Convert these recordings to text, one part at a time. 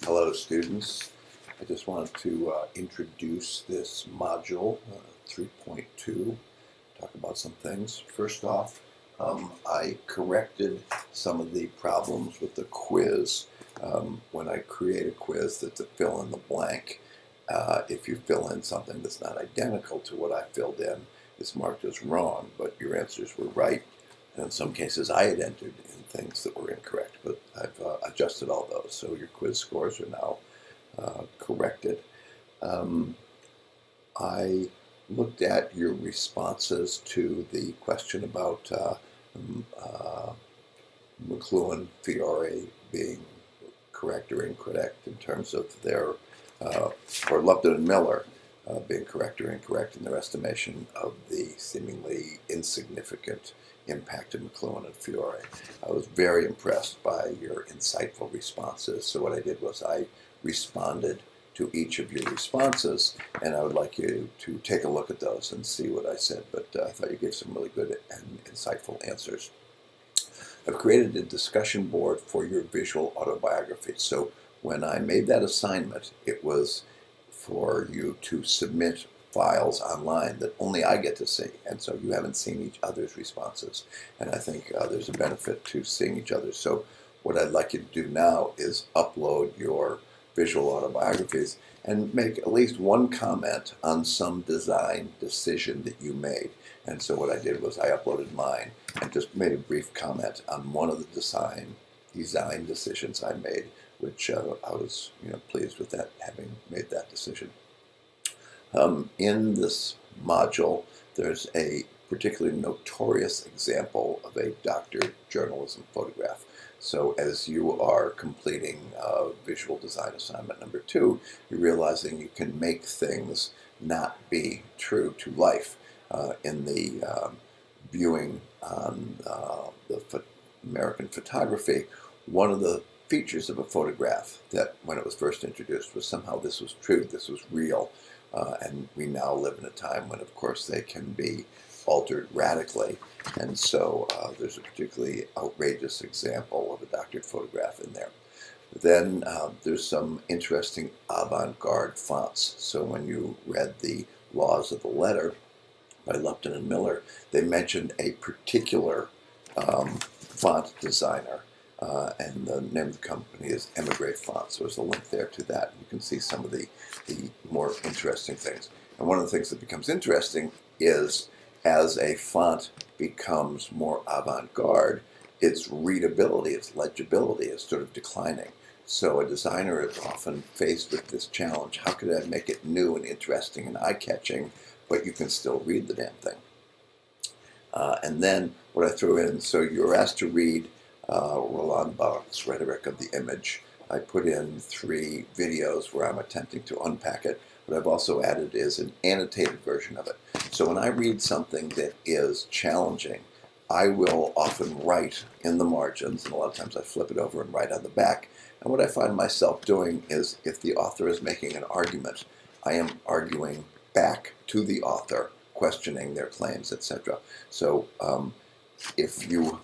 Hello, students. I just wanted to introduce this module 3.2, talk about some things. First off, I corrected some of the problems with the quiz. When I create a quiz that's a fill in the blank, if you fill in something that's not identical to what I filled in, it's marked as wrong, but your answers were right. And in some cases, I had entered in things that were incorrect, but I've adjusted all those. So your quiz scores are now corrected. I looked at your responses to the question about McLuhan Fiore being correct or incorrect in terms of their, or Lupton and Miller being correct or incorrect in their estimation of the seemingly insignificant impact of McLuhan and Fiore. I was very impressed by your insightful responses. So what I did was I responded to each of your responses, and I would like you to take a look at those and see what I said. But I thought you gave some really good and insightful answers. I've created a discussion board for your visual autobiography. So when I made that assignment, it was for you to submit files online that only I get to see, and so you haven't seen each other's responses, and I think there's a benefit to seeing each other. So what I'd like you to do now is upload your visual autobiographies and make at least one comment on some design decision that you made. And so what I did was I uploaded mine and just made a brief comment on one of the design decisions I made, which I was pleased with that, having made that decision. In this module, there's a particularly notorious example of a doctored journalism photograph. So as you are completing visual design assignment number 2, you're realizing you can make things not be true to life. In the viewing on the American Photography, one of the features of a photograph that when it was first introduced was somehow this was true, this was real. And we now live in a time when, of course, they can be altered radically. And so there's a particularly outrageous example of a doctored photograph in there. Then there's some interesting avant-garde fonts. So when you read the Laws of the Letter by Lupton and Miller, they mentioned a particular font designer. And the name of the company is Emigre Fonts. So there's a link there to that. You can see some of the more interesting things. And one of the things that becomes interesting is as a font becomes more avant-garde, its readability, its legibility is sort of declining. So a designer is often faced with this challenge. How could I make it new and interesting and eye-catching, but you can still read the damn thing? And then what I threw in, so you're asked to read Roland Barthes' Rhetoric of the Image. I put in 3 videos where I'm attempting to unpack it. What I've also added is an annotated version of it. So when I read something that is challenging, I will often write in the margins, and a lot of times I flip it over and write on the back. And what I find myself doing is if the author is making an argument, I am arguing back to the author, questioning their claims, etc. So if you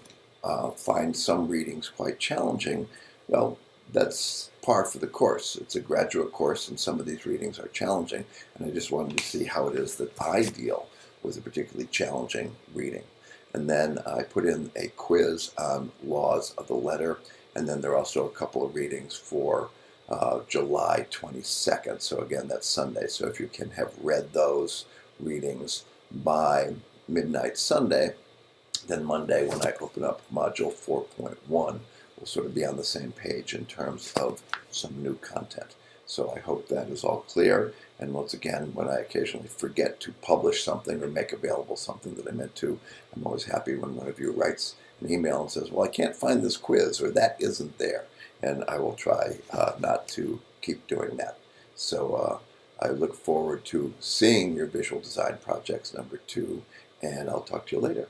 find some readings quite challenging, well, that's par for the course. It's a graduate course, and some of these readings are challenging, and I just wanted to see how it is that I deal with a particularly challenging reading. And then I put in a quiz on Laws of the Letter, and then there are also a couple of readings for July 22nd. So again, that's Sunday. So if you can have read those readings by midnight Sunday, then Monday, when I open up Module 4.1, we'll sort of be on the same page in terms of some new content. So I hope that is all clear. And once again, when I occasionally forget to publish something or make available something that I meant to, I'm always happy when one of you writes an email and says, well, I can't find this quiz, or that isn't there. And I will try not to keep doing that. So I look forward to seeing your visual design projects number 2, and I'll talk to you later.